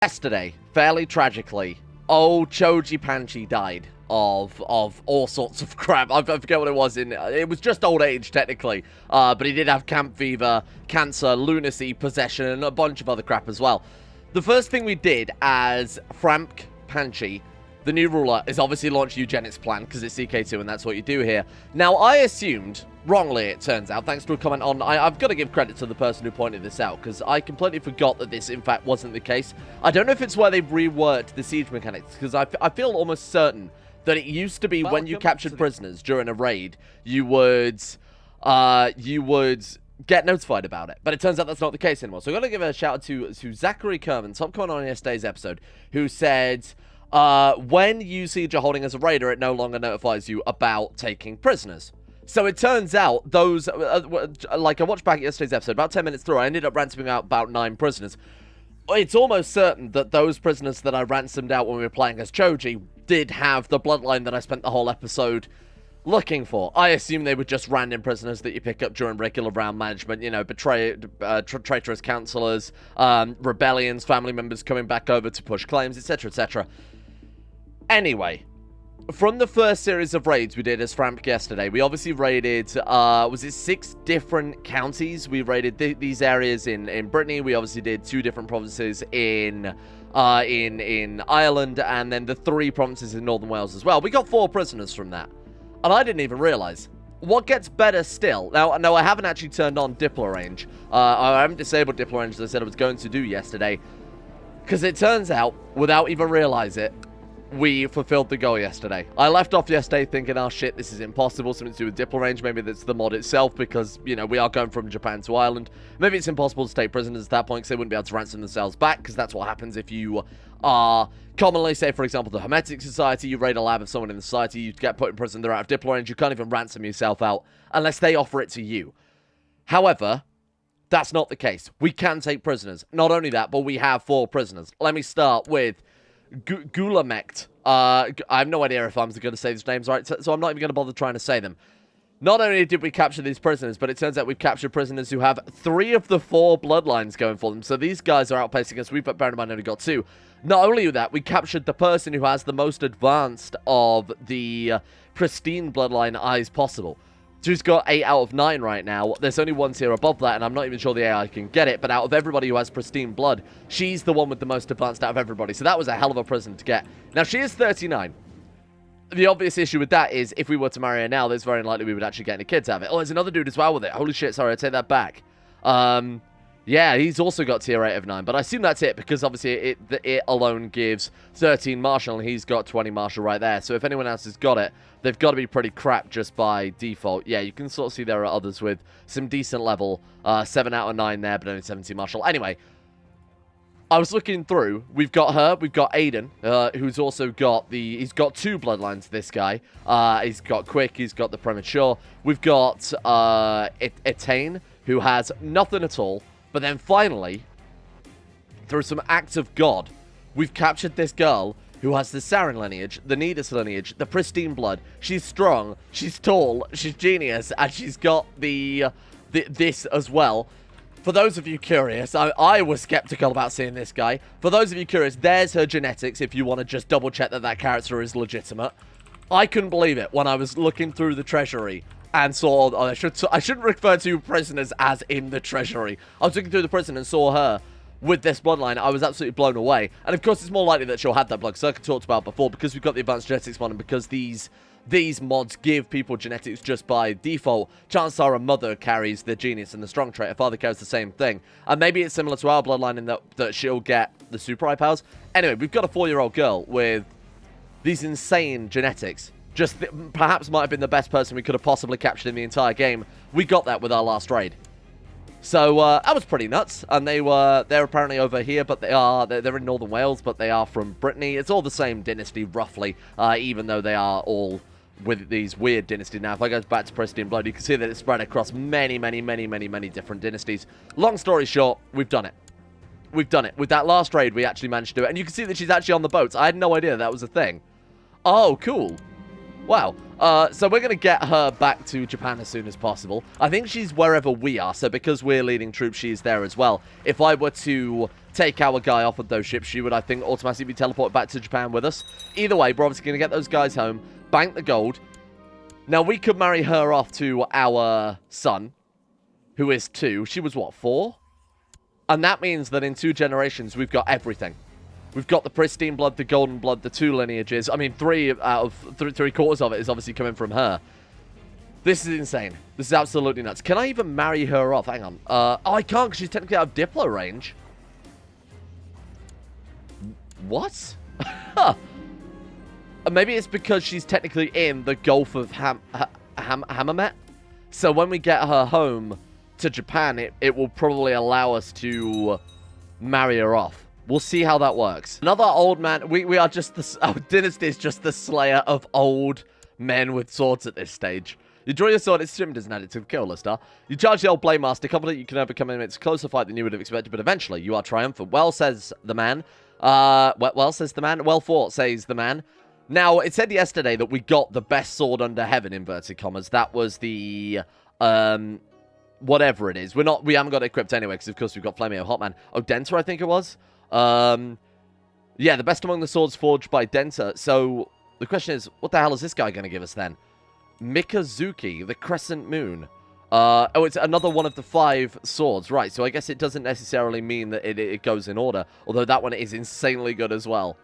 Yesterday, fairly tragically, old Choji Panchi died of all sorts of crap. I forget what it was. It was just old age, technically. But he did have camp fever, cancer, lunacy, possession, and a bunch of other crap as well. The first thing we did as Franku Panchi, the new ruler, is obviously launch a eugenics plan, because it's CK2 and that's what you do here. Now, I assumed, wrongly it turns out, thanks to a comment on, I've got to give credit to the person who pointed this out, because I completely forgot that this, in fact, wasn't the case. I don't know if it's where they've reworked the siege mechanics, because I feel almost certain that it used to be when you captured prisoners during a raid, you would get notified about it. But it turns out that's not the case anymore. So I'm going to give a shout out to Zachary Kerman, top comment on yesterday's episode, who said, when you siege a holding as a raider, it no longer notifies you about taking prisoners. So it turns out those, like I watched back yesterday's episode, about 10 minutes through, I ended up ransoming out about 9 prisoners. It's almost certain that those prisoners that I ransomed out when we were playing as Choji did have the bloodline that I spent the whole episode looking for. I assume they were just random prisoners that you pick up during regular round management, you know, traitorous counselors, rebellions, family members coming back over to push claims, etc., etc. Anyway, from the first series of raids we did as Franku yesterday, we obviously raided, was it 6 different counties? We raided these areas in Brittany. We obviously did 2 different provinces in Ireland, and then the 3 provinces in Northern Wales as well. We got 4 prisoners from that, and I didn't even realize. What gets better still, now I haven't actually turned on Diplo range. I haven't disabled Diplo range as I said I was going to do yesterday, because it turns out, without even realize it, we fulfilled the goal yesterday. I left off yesterday thinking, oh shit, this is impossible, something to do with Diplo range. Maybe that's the mod itself, because, you know, we are going from Japan to Ireland. Maybe it's impossible to take prisoners at that point, because they wouldn't be able to ransom themselves back, because that's what happens if you are commonly, say, for example, the Hermetic Society, you raid a lab of someone in the society, you get put in prison, they're out of Diplo range, you can't even ransom yourself out, unless they offer it to you. However, that's not the case. We can take prisoners. Not only that, but we have 4 prisoners. Let me start with Gulamekt. I have no idea if I'm going to say these names right, so I'm not even going to bother trying to say them. Not only did we capture these prisoners, but it turns out we've captured prisoners who have 3 of the 4 bloodlines going for them. So these guys are outpacing us. We've, bear in mind, only got 2. Not only that, we captured the person who has the most advanced of the pristine bloodline eyes possible. Who's got 8 out of 9 right now. There's only 1 tier above that, and I'm not even sure the AI can get it, but out of everybody who has pristine blood, she's the one with the most advanced out of everybody, so that was a hell of a prison to get. Now, she is 39. The obvious issue with that is, if we were to marry her now, there's very unlikely we would actually get any kids out of it. Oh, there's another dude as well with it. Holy shit, sorry, I take that back. Yeah, he's also got tier 8 of 9, but I assume that's it, because obviously it alone gives 13 martial, and he's got 20 martial right there. So if anyone else has got it, they've got to be pretty crap just by default. Yeah, you can sort of see there are others with some decent level, 7 out of 9 there, but only 17 martial. Anyway, I was looking through. We've got her. We've got Aiden, who's also got he's got 2 bloodlines, this guy. He's got Quick. He's got the Premature. We've got Etain, who has nothing at all. But then finally, through some acts of God, we've captured this girl who has the Sarin lineage, the Nidus lineage, the pristine blood. She's strong, she's tall, she's genius, and she's got this as well. For those of you curious, I was skeptical about seeing this guy. For those of you curious, there's her genetics if you want to just double check that character is legitimate. I couldn't believe it when I was looking through the treasury and saw, I shouldn't refer to prisoners as in the treasury. I was looking through the prison and saw her with this bloodline. I was absolutely blown away. And of course, it's more likely that she'll have that blood, because like I talked about before, because we've got the advanced genetics mod, and because these mods give people genetics just by default, chances are a mother carries the genius and the strong trait, a father carries the same thing. And maybe it's similar to our bloodline in that she'll get the super eye powers. Anyway, we've got a 4-year-old girl with these insane genetics. Just perhaps might have been the best person we could have possibly captured in the entire game. We got that with our last raid. So that was pretty nuts. And they're apparently over here, but they're in Northern Wales, but they are from Brittany. It's all the same dynasty roughly, even though they are all with these weird dynasties. Now, if I go back to Pristine Blood, you can see that it's spread across many different dynasties. Long story short, we've done it. We've done it. With that last raid, we actually managed to do it. And you can see that she's actually on the boats. I had no idea that was a thing. Oh, cool. Wow. So we're going to get her back to Japan as soon as possible. I think she's wherever we are, so because we're leading troops, she's there as well. If I were to take our guy off of those ships, she would, I think, automatically be teleported back to Japan with us. Either way, we're obviously going to get those guys home, bank the gold. Now, we could marry her off to our son, who is 2. She was, what, 4? And that means that in 2 generations, we've got everything. We've got the pristine blood, the golden blood, the 2 lineages. I mean, 3 out of 3/4 of it is obviously coming from her. This is insane. This is absolutely nuts. Can I even marry her off? Hang on. Oh, I can't because she's technically out of Diplo range. What? Maybe it's because she's technically in the Gulf of Hammamet. So when we get her home to Japan, it will probably allow us to marry her off. We'll see how that works. Another old man. We are just the... Our dynasty is just the slayer of old men with swords at this stage. You draw your sword, it's trimmed as an additive kill lister. You charge the old Blade Master, confident you can overcome him. It's a closer fight than you would have expected, but eventually you are triumphant. Well, says the man. Well, says the man. Well fought, says the man. Now, it said yesterday that we got the best sword under heaven, inverted commas. That was the, whatever it is. We haven't got it equipped anyway, because of course we've got Flameo Hotman. Oh, Denta, I think it was. Yeah, the best among the swords forged by Denta. So, the question is, what the hell is this guy going to give us then? Mikazuki, the Crescent Moon. Oh, it's another one of the 5 swords. Right, so I guess it doesn't necessarily mean that it goes in order. Although that one is insanely good as well.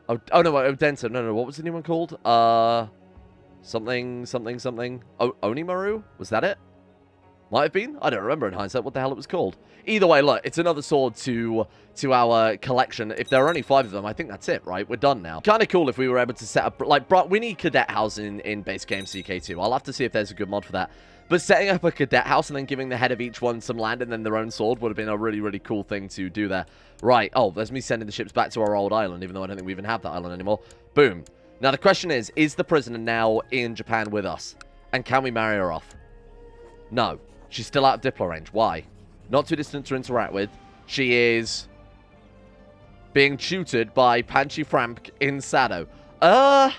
Oh no, Denta. No, what was the new one called? Something. Oh, Onimaru? Was that it? Might have been. I don't remember in hindsight what the hell it was called. Either way, look, it's another sword to our collection. If there are only 5 of them, I think that's it, right? We're done now. Kind of cool if we were able to set up... Like, we need cadet housing in base game CK2. I'll have to see if there's a good mod for that. But setting up a cadet house and then giving the head of each one some land and then their own sword would have been a really, really cool thing to do there. Right. Oh, there's me sending the ships back to our old island, even though I don't think we even have that island anymore. Boom. Now, the question is the prisoner now in Japan with us? And can we marry her off? No. She's still out of Diplo range. Why? Not too distant to interact with. She is being tutored by Panchi Frank in Sado. What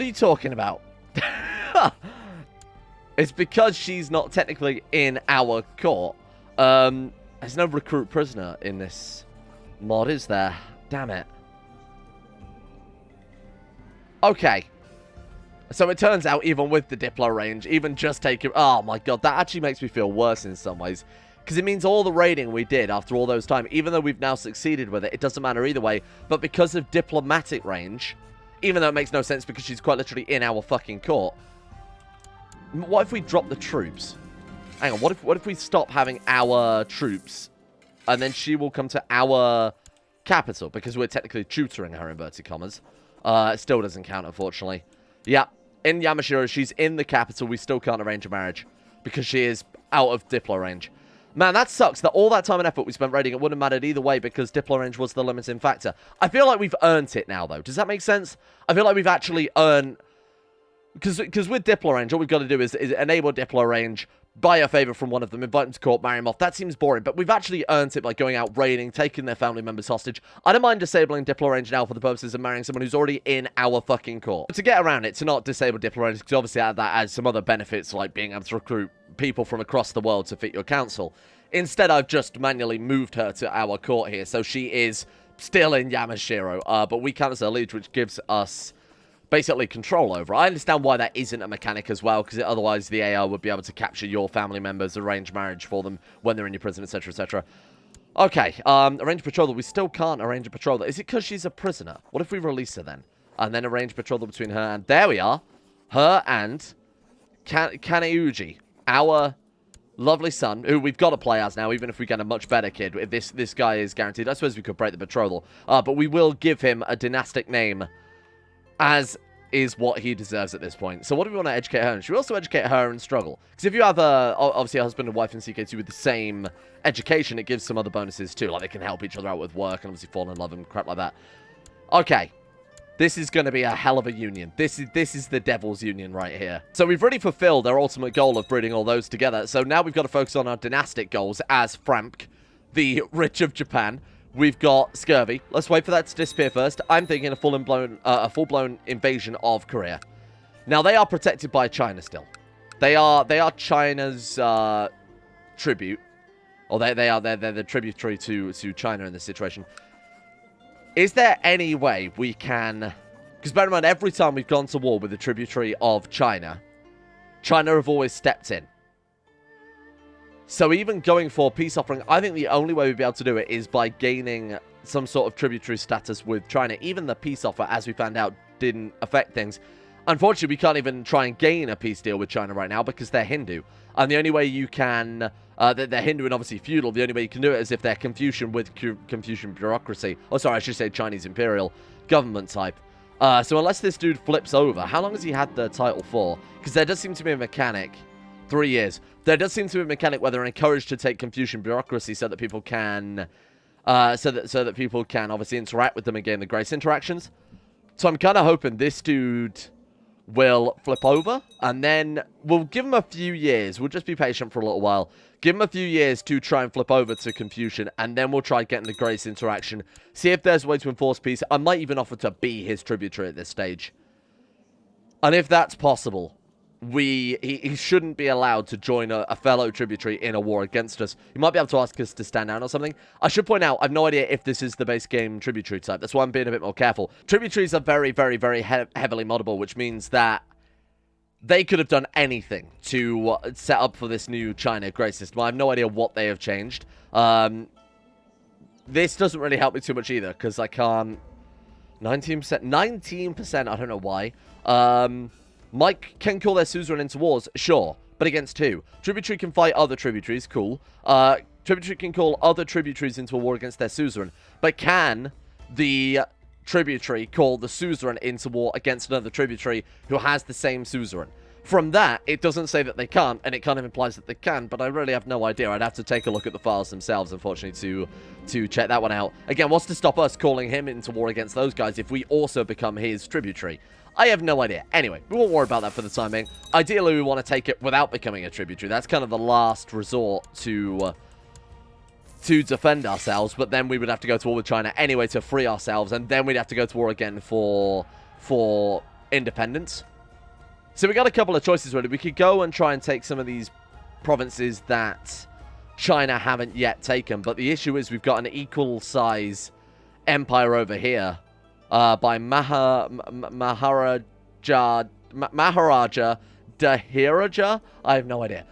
are you talking about? It's because she's not technically in our court. There's no recruit prisoner in this mod, is there? Damn it. Okay. So it turns out, even with the Diplo range, even just taking... Oh my god, that actually makes me feel worse in some ways. Because it means all the raiding we did after all those time, even though we've now succeeded with it, it doesn't matter either way. But because of diplomatic range, even though it makes no sense because she's quite literally in our fucking court, what if we drop the troops? Hang on, what if we stop having our troops, and then she will come to our capital, because we're technically tutoring her, inverted commas. It still doesn't count, unfortunately. Yeah. In Yamashiro, she's in the capital. We still can't arrange a marriage because she is out of Diplo range. Man, that sucks that all that time and effort we spent raiding, it wouldn't have mattered either way because Diplo range was the limiting factor. I feel like we've earned it now, though. Does that make sense? I feel like we've actually earned... Because with Diplo range, all we've got to do is enable Diplo range, buy a favor from one of them, invite them to court, marry them off. That seems boring, but we've actually earned it by going out raiding, taking their family members hostage. I don't mind disabling Diplo range now for the purposes of marrying someone who's already in our fucking court. But to get around it, to not disable Diplo range, because obviously that adds some other benefits, like being able to recruit people from across the world to fit your council. Instead, I've just manually moved her to our court here, so she is still in Yamashiro, but we count as her liege, which gives us... basically control over. I understand why that isn't a mechanic as well, because otherwise the AI would be able to capture your family members, arrange marriage for them when they're in your prison, etc., etc. Okay, arrange a betrothal. We still can't arrange a betrothal. Is it because she's a prisoner? What if we release her then? And then arrange betrothal between her and... There we are. Her and Kaneuji, our lovely son, who we've got to play as now, even if we get a much better kid. If this guy is guaranteed. I suppose we could break the betrothal. But we will give him a dynastic name, as is what he deserves at this point. So what do we want to educate her in? Should we also educate her in struggle? Because if you have, obviously, a husband and wife in CK2 with the same education, it gives some other bonuses too. Like, they can help each other out with work and obviously fall in love and crap like that. Okay. This is going to be a hell of a union. This is the devil's union right here. So we've really fulfilled our ultimate goal of breeding all those together. So now we've got to focus on our dynastic goals as Frank, the rich of Japan. We've got scurvy. Let's wait for that to disappear first. I'm thinking a full-blown invasion of Korea. Now, they are protected by China still. They are China's tribute. Or they're the tributary to China in this situation. Is there any way we can... Because bear in mind, every time we've gone to war with a tributary of China, China have always stepped in. So even going for peace offering, I think the only way we'd be able to do it is by gaining some sort of tributary status with China. Even the peace offer, as we found out, didn't affect things. Unfortunately, we can't even try and gain a peace deal with China right now because they're Hindu. And the only way you can... they're Hindu and obviously feudal. The only way you can do it is if they're Confucian with Confucian bureaucracy. Oh, sorry, I should say Chinese imperial government type. So unless this dude flips over, how long has he had the title for? Because there does seem to be a mechanic. 3 years. There does seem to be a mechanic where they're encouraged to take Confucian bureaucracy so that people can... so that people can obviously interact with them and gain the grace interactions. So I'm kind of hoping this dude will flip over, and then we'll give him a few years. We'll just be patient for a little while. Give him a few years to try and flip over to Confucian, and then we'll try getting the grace interaction. See if there's a way to enforce peace. I might even offer to be his tributary at this stage. And if that's possible, he shouldn't be allowed to join a fellow tributary in a war against us. He might be able to ask us to stand down or something. I should point out, I've no idea if this is the base game tributary type. That's why I'm being a bit more careful. Tributaries are very, very, very heavily moddable, which means that they could have done anything to set up for this new China grace system. I have no idea what they have changed. This doesn't really help me too much either, because I can't... 19%, I don't know why. Mike can call their suzerain into wars, sure, but against who? Tributary can fight other tributaries, cool. Tributary can call other tributaries into a war against their suzerain, but can the tributary call the suzerain into war against another tributary who has the same suzerain? From that, it doesn't say that they can't, and it kind of implies that they can, but I really have no idea. I'd have to take a look at the files themselves, unfortunately, to check that one out. Again, what's to stop us calling him into war against those guys if we also become his tributary? I have no idea. Anyway, we won't worry about that for the time being. Ideally, we want to take it without becoming a tributary. That's kind of the last resort to defend ourselves, but then we would have to go to war with China anyway to free ourselves, and then we'd have to go to war again for independence. So we got a couple of choices, really. We could go and try and take some of these provinces that China haven't yet taken, but the issue is we've got an equal size empire over here by Maharaja Dahiraja? I have no idea.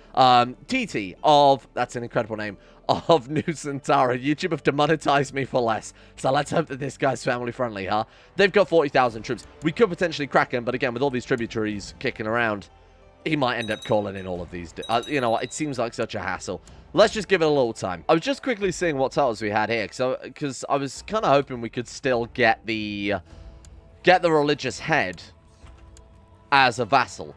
TT of, that's an incredible name, of Nusantara. YouTube have demonetized me for less. So let's hope that this guy's family friendly, huh? They've got 40,000 troops. We could potentially crack him, but again, with all these tributaries kicking around, he might end up calling in all of these. You know what? It seems like such a hassle. Let's just give it a little time. I was just quickly seeing what titles we had here, because I was kind of hoping we could still get the religious head as a vassal.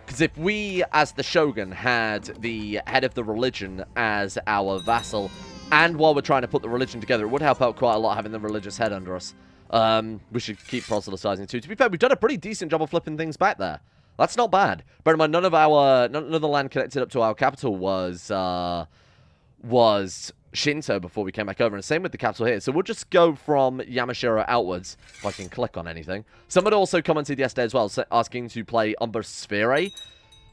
Because if we, as the shogun, had the head of the religion as our vassal, and while we're trying to put the religion together, it would help out quite a lot having the religious head under us. We should keep proselytizing too. To be fair, we've done a pretty decent job of flipping things back there. That's not bad. Bear in mind, none of the land connected up to our capital was Shinto before we came back over, and same with the capital here. So we'll just go from Yamashiro outwards, if I can click on anything. Someone also commented yesterday as well, asking to play Umbra Sphere.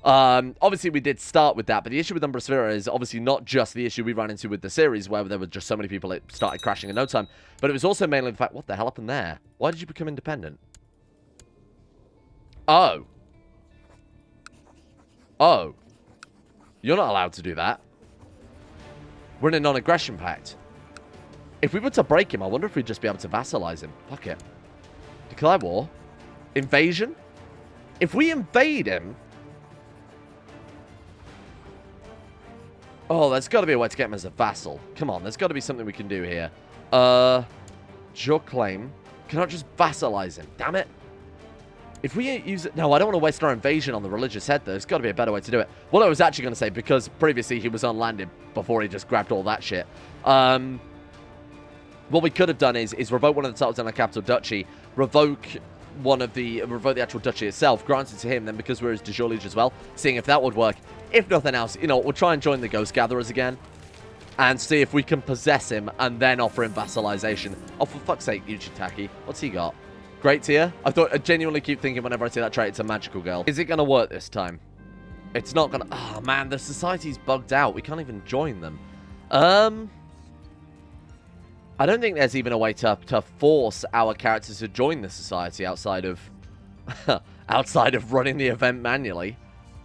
Obviously we did start with that, but the issue with Umbra Sphere is obviously not just the issue we ran into with the series, where there were just so many people it started crashing in no time, but it was also mainly the fact, what the hell happened there? Why did you become independent? Oh. Oh. You're not allowed to do that. We're in a non-aggression pact. If we were to break him, I wonder if we'd just be able to vassalize him. Fuck it. Declare war. Invasion? If we invade him... Oh, there's got to be a way to get him as a vassal. Come on, there's got to be something we can do here. Your claim. Can I just vassalize him? Damn it. If we use it... No, I don't want to waste our invasion on the religious head, though. There's got to be a better way to do it. What I was actually going to say, because previously he was unlanded before he just grabbed all that shit. What we could have done is revoke one of the titles in our capital duchy, revoke the actual duchy itself, grant it to him, then because we're his de jure liege as well, seeing if that would work. If nothing else, you know, we'll try and join the Ghost Gatherers again, and see if we can possess him, and then offer him vassalization. Oh, for fuck's sake, Uchitaki. What's he got? Great tier? I genuinely keep thinking whenever I see that trait, it's a magical girl. Is it going to work this time? It's not going to... Oh, man, the society's bugged out. We can't even join them. I don't think there's even a way to force our characters to join the society outside of outside of running the event manually.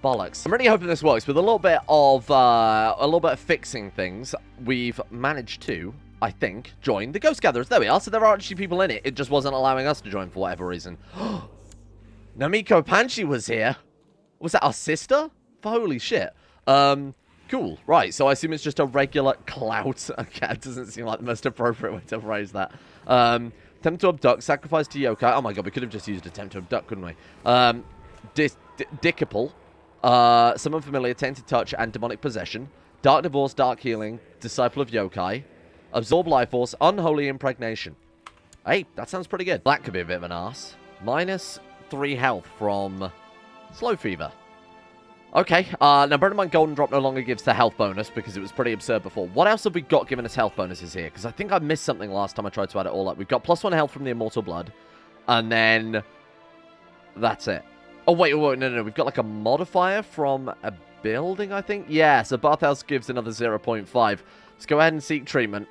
Bollocks. I'm really hoping this works. With a little bit of fixing things, we've managed to, I think, join the Ghost Gatherers. There we are. So there are actually people in it. It just wasn't allowing us to join for whatever reason. Namiko Panchi was here. Was that our sister? Holy shit. Cool. Right, so I assume it's just a regular clout. Okay, it doesn't seem like the most appropriate way to phrase that. Attempt to abduct, sacrifice to yokai. Oh my god, we could have just used attempt to abduct, couldn't we? Dickable. Summon familiar, tainted touch, and demonic possession. Dark divorce, dark healing, disciple of yokai. Absorb life force, unholy impregnation. Hey, that sounds pretty good. That could be a bit of an arse. -3 health from slow fever. Okay, now bear in mind Golden Drop no longer gives the health bonus because it was pretty absurd before. What else have we got giving us health bonuses here? Because I think I missed something last time I tried to add it all up. We've got +1 health from the Immortal Blood, and then that's it. Oh, wait, no. We've got like a modifier from a building, I think? Yeah, so Bathhouse gives another 0.5. Let's go ahead and seek treatment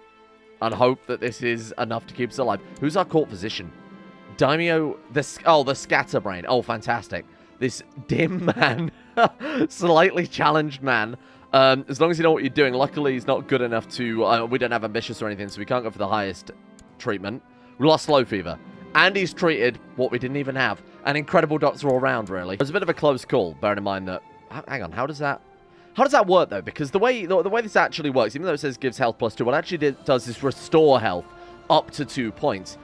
and hope that this is enough to keep us alive. Who's our court physician? Daimyo, the Scatterbrain. Oh, fantastic. This dim man, slightly challenged man. As long as you know what you're doing. Luckily, he's not good enough to... we don't have ambitious or anything, so we can't go for the highest treatment. We lost slow fever. And he's treated what we didn't even have. An incredible doctor all round, really. It was a bit of a close call, bearing in mind that... Hang on, how does that work, though? Because the way this actually works, even though it says gives health +2, what it actually does is restore health up to 2 points.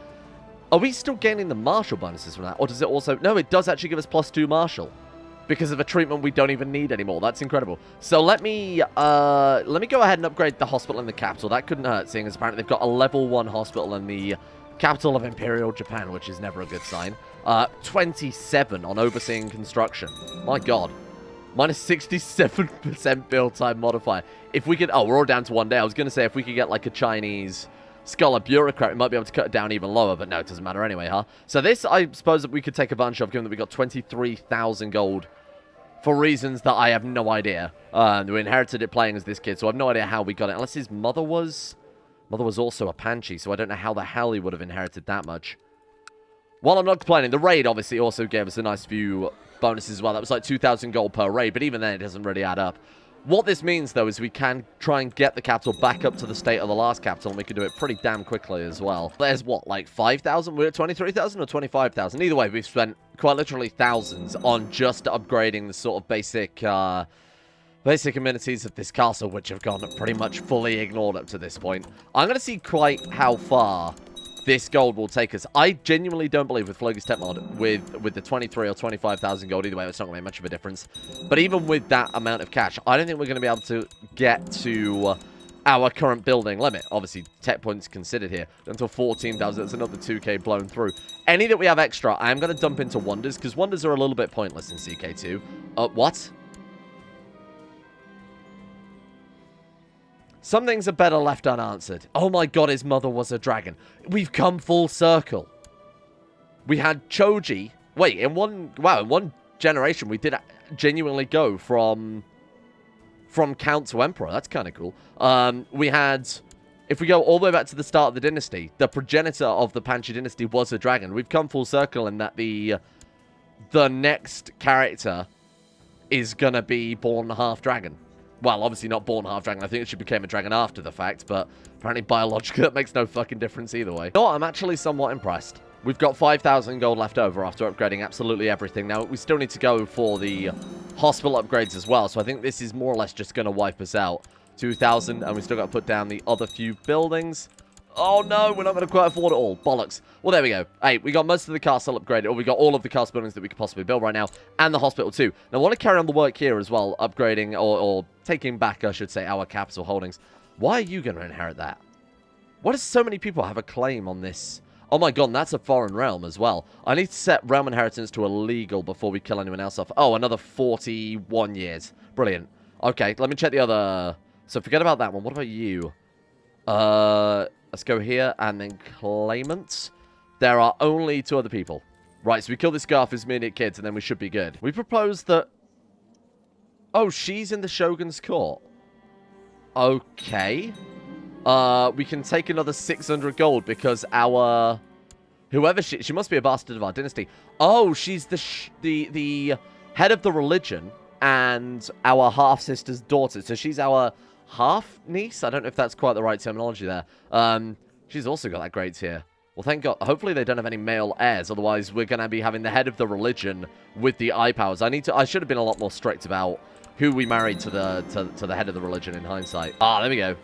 Are we still gaining the martial bonuses from that? Or does it also... No, it does actually give us +2 martial. Because of a treatment we don't even need anymore. That's incredible. So let me go ahead and upgrade the hospital in the capital. That couldn't hurt, seeing as apparently they've got a level 1 hospital in the capital of Imperial Japan, which is never a good sign. 27 on overseeing construction. My god. -67% build time modifier. If we could... Oh, we're all down to 1 day. I was going to say if we could get like a Chinese... Scholar Bureaucrat, we might be able to cut it down even lower, but no, it doesn't matter anyway, huh? So this, I suppose, that we could take advantage of, given that we got 23,000 gold for reasons that I have no idea. We inherited it playing as this kid, so I have no idea how we got it, unless his mother was also a Panchi, so I don't know how the hell he would have inherited that much. Well, I'm not complaining. The raid, obviously, also gave us a nice few bonuses as well. That was like 2,000 gold per raid, but even then, it doesn't really add up. What this means, though, is we can try and get the capital back up to the state of the last capital, and we can do it pretty damn quickly as well. There's, what, like 5,000? We're at 23,000 or 25,000? Either way, we've spent quite literally thousands on just upgrading the sort of basic amenities of this castle, which have gone pretty much fully ignored up to this point. I'm going to see quite how far this gold will take us. I genuinely don't believe with Flogi's Tech Mod, with the 23 or 25,000 gold, either way, it's not going to make much of a difference. But even with that amount of cash, I don't think we're going to be able to get to our current building limit. Obviously, tech points considered here. Until 14,000, that's another 2k blown through. Any that we have extra, I am going to dump into wonders, because wonders are a little bit pointless in CK2. What? Some things are better left unanswered. Oh my god, his mother was a dragon. We've come full circle. We had Choji. Wait, in one generation, we did genuinely go from Count to Emperor. That's kind of cool. We had, if we go all the way back to the start of the dynasty, the progenitor of the Panchi dynasty was a dragon. We've come full circle in that the next character is going to be born half dragon. Well, obviously not born half-dragon. I think she became a dragon after the fact, but apparently biologically that makes no fucking difference either way. No, I'm actually somewhat impressed. We've got 5,000 gold left over after upgrading absolutely everything. Now, we still need to go for the hospital upgrades as well, so I think this is more or less just going to wipe us out. 2,000, and we still got to put down the other few buildings. Oh no, we're not going to quite afford it all. Bollocks. Well, there we go. Hey, we got most of the castle upgraded, or we got all of the castle buildings that we could possibly build right now, and the hospital too. Now, I want to carry on the work here as well, upgrading, or taking back, I should say, our capital holdings. Why are you going to inherit that? Why does so many people have a claim on this? Oh my god, that's a foreign realm as well. I need to set realm inheritance to illegal before we kill anyone else off. Oh, another 41 years. Brilliant. Okay, let me check the other... So forget about that one. What about you? Let's go here and then claimants. There are only 2 other people. Right, so we kill this guy for his minute kids and then we should be good. We propose that... Oh, she's in the Shogun's court. Okay. We can take another 600 gold because our... Whoever she must be a bastard of our dynasty. Oh, she's the head of the religion and our half-sister's daughter. So she's our half-niece? I don't know if that's quite the right terminology there. She's also got that great tier. Well, thank God. Hopefully they don't have any male heirs. Otherwise, we're going to be having the head of the religion with the eye powers. I should have been a lot more strict about who we married to the head of the religion in hindsight. Ah, there we go.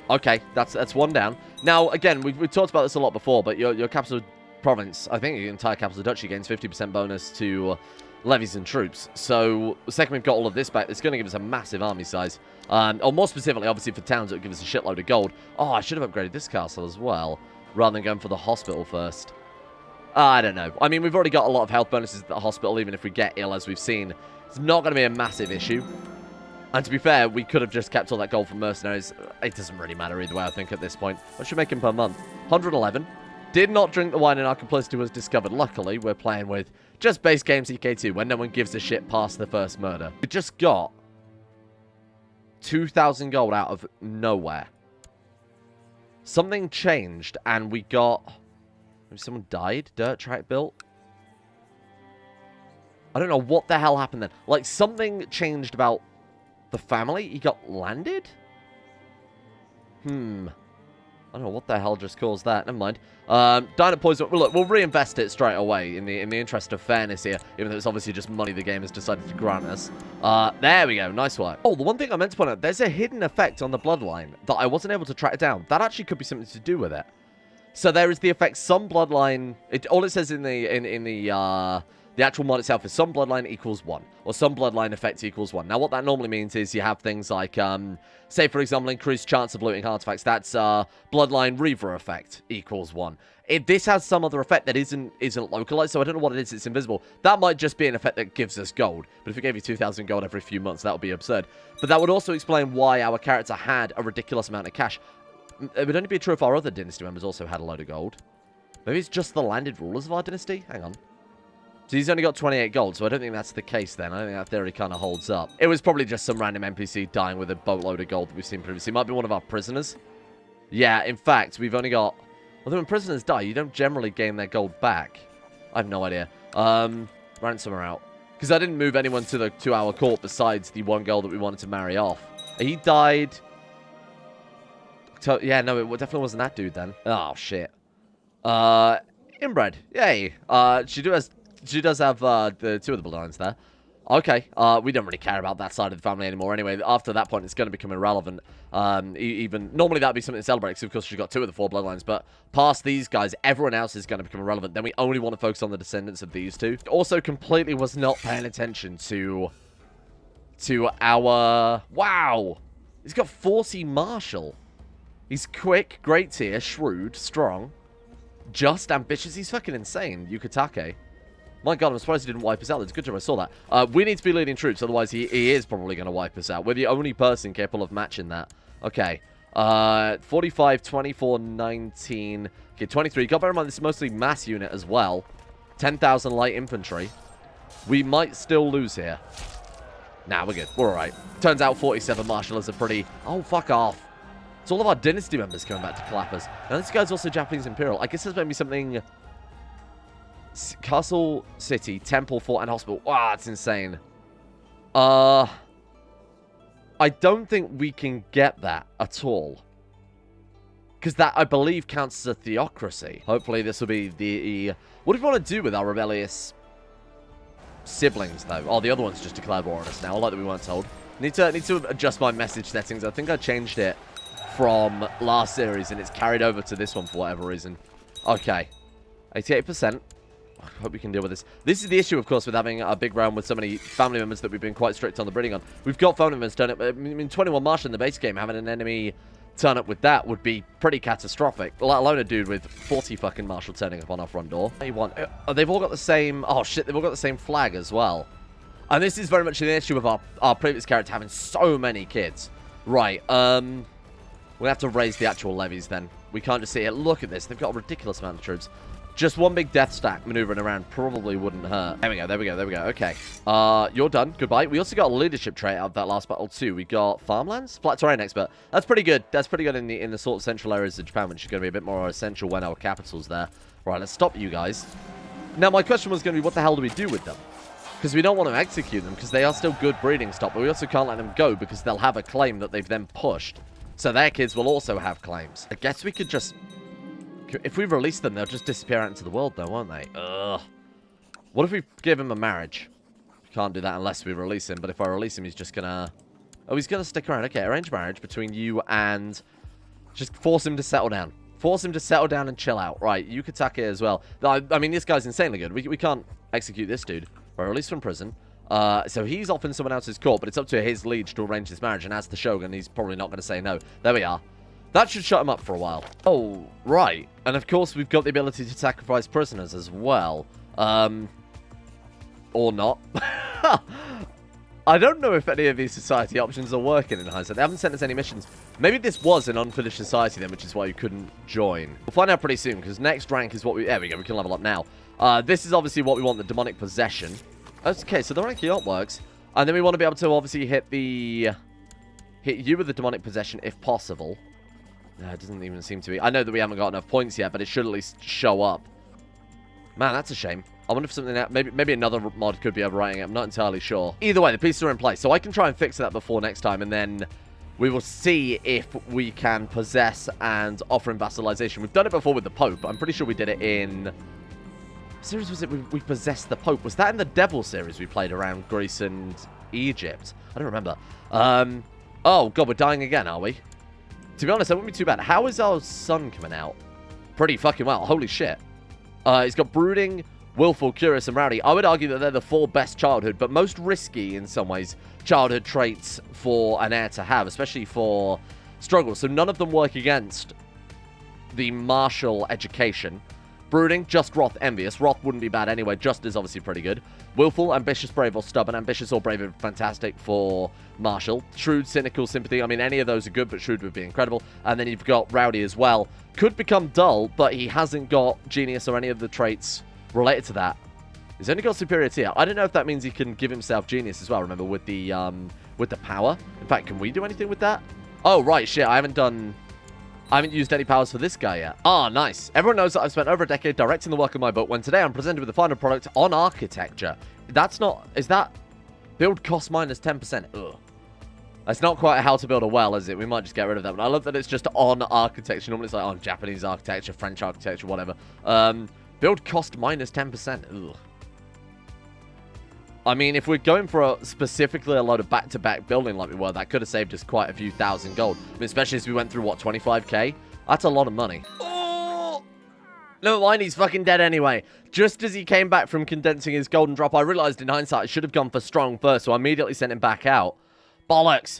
Okay, that's one down. Now, again, we've talked about this a lot before, but your capital province, I think your entire capital duchy gains 50% bonus to levies and troops. So, the second we've got all of this back, it's going to give us a massive army size. Or more specifically, obviously, for towns, it would give us a shitload of gold. Oh, I should have upgraded this castle as well, rather than going for the hospital first. I don't know. I mean, we've already got a lot of health bonuses at the hospital, even if we get ill, as we've seen. It's not going to be a massive issue. And to be fair, we could have just kept all that gold from mercenaries. It doesn't really matter either way, I think, at this point. What should we make him per month? 111. Did not drink the wine and our complicity was discovered. Luckily, we're playing with just base game CK2, when no one gives a shit past the first murder. We just got 2,000 gold out of nowhere. Something changed, and we got... Maybe someone died? Dirt track built? I don't know what the hell happened then. Like, something changed about the family? He got landed? I don't know what the hell just caused that. Never mind. Dynamite poison. Well, look, we'll reinvest it straight away in the interest of fairness here, even though it's obviously just money the game has decided to grant us. There we go. Nice work. Oh, the one thing I meant to point out, there's a hidden effect on the bloodline that I wasn't able to track down. That actually could be something to do with it. So there is the effect some bloodline... all it says in the actual mod itself is some bloodline equals 1, or some bloodline effect equals 1. Now, what that normally means is you have things like, say, for example, increased chance of looting artifacts. That's bloodline reaver effect equals 1. If this has some other effect that isn't localized, so I don't know what it is, it's invisible, that might just be an effect that gives us gold. But if it gave you 2,000 gold every few months, that would be absurd. But that would also explain why our character had a ridiculous amount of cash. It would only be true if our other dynasty members also had a load of gold. Maybe it's just the landed rulers of our dynasty? Hang on. So he's only got 28 gold, so I don't think that's the case then. I don't think that theory kind of holds up. It was probably just some random NPC dying with a boatload of gold that we've seen previously. It might be one of our prisoners. Yeah, in fact, we've only got... Although when prisoners die, you don't generally gain their gold back. I have no idea. Ransom her out. Because I didn't move anyone to our court besides the one girl that we wanted to marry off. He died... Yeah, no, it definitely wasn't that dude then. Oh, shit. Inbred. Yay. She does have the two of the bloodlines there. Okay. We don't really care about that side of the family anymore anyway. After that point, it's going to become irrelevant. Even normally that would be something to celebrate, because of course she's got 2 of the 4 bloodlines. But past these guys, everyone else is going to become irrelevant. Then we only want to focus on the descendants of these 2. Also, completely was not paying attention to our... Wow! He's got 40 martial. He's quick, great tier, shrewd, strong, just, ambitious. He's fucking insane. Yukitake. My god, I'm surprised he didn't wipe us out. It's a good job I saw that. We need to be leading troops, otherwise he is probably going to wipe us out. We're the only person capable of matching that. Okay. 45, 24, 19. Okay, 23. Got bear in mind, this is mostly mass unit as well. 10,000 light infantry. We might still lose here. Nah, we're good. We're alright. Turns out 47 martial is a pretty... Oh, fuck off. It's all of our dynasty members coming back to clap us. Now, this guy's also Japanese Imperial. I guess there's maybe something... Castle, city, temple, fort, and hospital. Wow, that's insane. I don't think we can get that at all. Because that, I believe, counts as a theocracy. Hopefully, this will be the... What do we want to do with our rebellious siblings, though? Oh, the other one's just declared war on us now. I like that we weren't told. Need to adjust my message settings. I think I changed it from last series, and it's carried over to this one for whatever reason. Okay. 88%. I hope we can deal with this. This is the issue, of course, with having a big round with so many family members that we've been quite strict on the breeding on. We've got family members turn up. I mean, 21 martial in the base game, having an enemy turn up with that would be pretty catastrophic. Let alone a dude with 40 fucking martial turning up on our front door. They've all got the same... Oh, shit, they've all got the same flag as well. And this is very much an issue with our previous character having so many kids. Right, we'll have to raise the actual levies then. We can't just see it. Look at this. They've got a ridiculous amount of troops. Just one big death stack maneuvering around probably wouldn't hurt. There we go, there we go, there we go. Okay. You're done. Goodbye. We also got a leadership trait out of that last battle too. We got farmlands? Flat terrain expert. That's pretty good. That's pretty good in the sort of central areas of Japan, which is going to be a bit more essential when our capital's there. Right, let's stop you guys. Now, my question was going to be, what the hell do we do with them? Because we don't want to execute them, because they are still good breeding stock, but we also can't let them go, because they'll have a claim that they've then pushed. So their kids will also have claims. I guess we could just... If we release them, they'll just disappear out into the world, though, won't they? Ugh. What if we give him a marriage? We can't do that unless we release him, but if I release him, he's just gonna... Oh, he's gonna stick around. Okay, arrange marriage between you and... Just force him to settle down. Force him to settle down and chill out. Right, Yukatake as well. I mean, this guy's insanely good. We can't execute this dude. We're released from prison. So he's off in someone else's court, but it's up to his liege to arrange this marriage, and as the Shogun, he's probably not going to say no. There we are. That should shut him up for a while. Oh, right. And of course, we've got the ability to sacrifice prisoners as well. Or not. I don't know if any of these society options are working in hindsight. They haven't sent us any missions. Maybe this was an unfinished society then, which is why you couldn't join. We'll find out pretty soon, because next rank is what we... There we go, we can level up now. This is obviously what we want, the demonic possession. Okay, so the ranking up works. And then we want to be able to obviously hit you with the demonic possession if possible. No, it doesn't even seem to be. I know that we haven't got enough points yet, but it should at least show up. Man, that's a shame. I wonder if something that... Maybe another mod could be overwriting it. I'm not entirely sure. Either way, the pieces are in place. So I can try and fix that before next time, and then we will see if we can possess and offer him vassalization. We've done it before with the Pope. I'm pretty sure we did it in... What series was it we possessed the Pope? Was that in the Devil series we played around Greece and Egypt? I don't remember. Oh, God, we're dying again, are we? To be honest, that wouldn't be too bad. How is our son coming out? Pretty fucking well. Holy shit. He's got brooding, willful, curious, and rowdy. I would argue that they're the 4 best childhood, but most risky, in some ways, childhood traits for an heir to have, especially for struggle. So none of them work against the martial education. Brooding, just, wrath, envious. Wrath wouldn't be bad anyway. Just is obviously pretty good. Willful, ambitious, brave, or stubborn. Ambitious or brave are fantastic for martial. Shrewd, cynical, sympathy. I mean, any of those are good, but shrewd would be incredible. And then you've got rowdy as well. Could become dull, but he hasn't got genius or any of the traits related to that. He's only got superiority. I don't know if that means he can give himself genius as well, remember, with the power. In fact, can we do anything with that? Oh, right, shit, I haven't used any powers for this guy yet. Ah, nice. Everyone knows that I've spent over a decade directing the work of my book, when today I'm presented with the final product on architecture. That's not... Is that... Build cost minus 10%? Ugh. That's not quite how to build a well, is it? We might just get rid of that. But I love that it's just on architecture. Normally it's like on Japanese architecture, French architecture, whatever. Build cost minus 10%. Ugh. I mean, if we're going for specifically a load of back-to-back building like we were, that could have saved us quite a few thousand gold. I mean, especially as we went through, what, 25k? That's a lot of money. Oh! Never mind, he's fucking dead anyway. Just as he came back from condensing his golden drop, I realized in hindsight I should have gone for strong first, so I immediately sent him back out. Bollocks.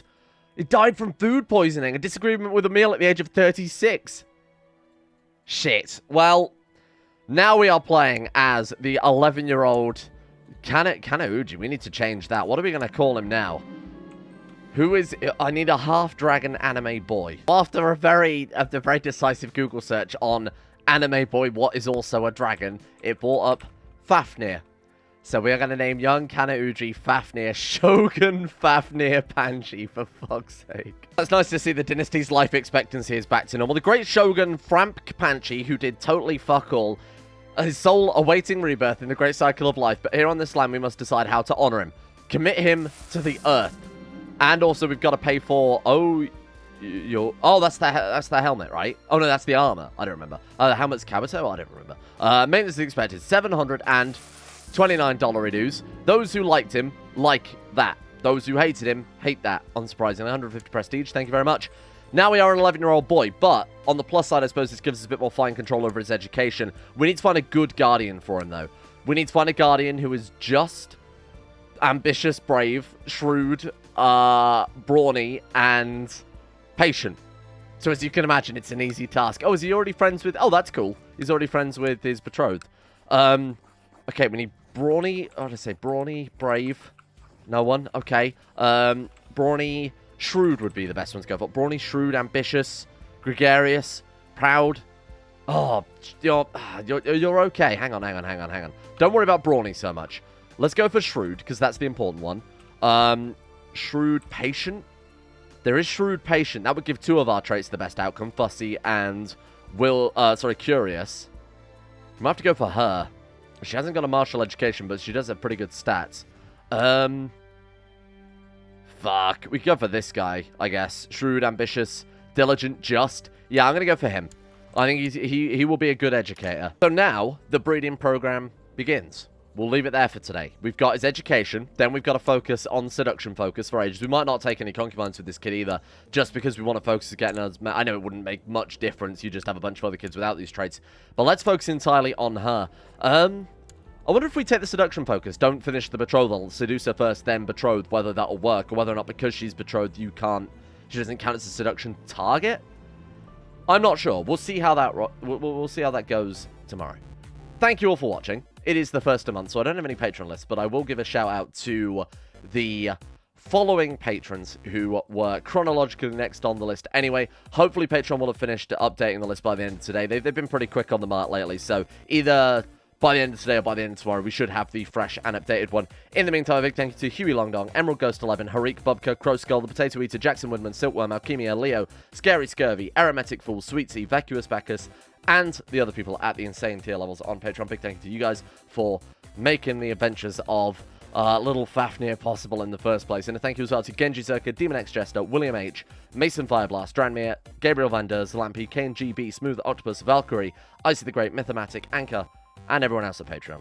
He died from food poisoning, a disagreement with a meal at the age of 36. Shit. Well, now we are playing as the 11-year-old... Kanauji, we need to change that. What are we going to call him now? Who is... I need a half-dragon anime boy. After a very decisive Google search on anime boy, what is also a dragon, it brought up Fafnir. So we are going to name young Kanauji Fafnir Shogun Fafnir Panchi, for fuck's sake. It's nice to see the dynasty's life expectancy is back to normal. The great Shogun Franku Panchi, who did totally fuck all, his soul awaiting rebirth in the great cycle of life, but here on this land we must decide how to honor him. Commit him to the earth. And also we've got to pay for... Oh, that's the helmet, right? Oh no, that's the armor. I don't remember. The helmet's Kabuto? I don't remember. Maintenance is expected. $729 dues. Those who liked him, like that. Those who hated him, hate that. Unsurprisingly, 150 prestige. Thank you very much. Now we are an 11-year-old boy, but on the plus side, I suppose this gives us a bit more fine control over his education. We need to find a good guardian for him, though. We need to find a guardian who is just, ambitious, brave, shrewd, brawny, and patient. So as you can imagine, it's an easy task. Oh, is he already friends with... Oh, that's cool. He's already friends with his betrothed. Okay, we need brawny... What did I say? Brawny, brave. No one? Okay. Brawny... Shrewd would be the best one to go for. Brawny, shrewd, ambitious, gregarious, proud. Oh, you're okay. Hang on. Don't worry about Brawny so much. Let's go for Shrewd, because that's the important one. Shrewd Patient. There is Shrewd Patient. That would give 2 of our traits the best outcome. Fussy and Curious. We might have to go for her. She hasn't got a martial education, but she does have pretty good stats. Fuck. We can go for this guy, I guess. Shrewd, ambitious, diligent, just. Yeah, I'm going to go for him. I think he will be a good educator. So now, the breeding program begins. We'll leave it there for today. We've got his education, then we've got to focus on seduction focus for ages. We might not take any concubines with this kid either, just because we want to focus on getting us... I know it wouldn't make much difference, you just have a bunch of other kids without these traits. But let's focus entirely on her. I wonder if we take the seduction focus, don't finish the betrothal, seduce her first, then betroth, whether that'll work, or whether or not because she's betrothed, she doesn't count as a seduction target? I'm not sure. We'll see how that we'll see how that goes tomorrow. Thank you all for watching. It is the first of the month, so I don't have any patron lists, but I will give a shout out to the following patrons who were chronologically next on the list anyway. Hopefully Patreon will have finished updating the list by the end of today. They've been pretty quick on the mark lately, so either by the end of today or by the end of tomorrow, we should have the fresh and updated one. In the meantime, a big thank you to Huey Longdong, Emerald Ghost 11, Harik, Bubka, Crow Skull, The Potato Eater, Jackson Woodman, Silkworm, Alchemia, Leo, Scary Scurvy, Aromatic Fool, Sweetsy, Vacuous Bacchus, and the other people at the insane tier levels on Patreon. Big thank you to you guys for making the adventures of little Fafnir possible in the first place. And a thank you as well to Genji Zerka, Demon X Jester, William H, Mason Fireblast, Dranmere, Gabriel Van Der, Lampy, KNGB, Smooth Octopus, Valkyrie, Icy the Great, Mythomatic, Anchor, and everyone else at Patreon.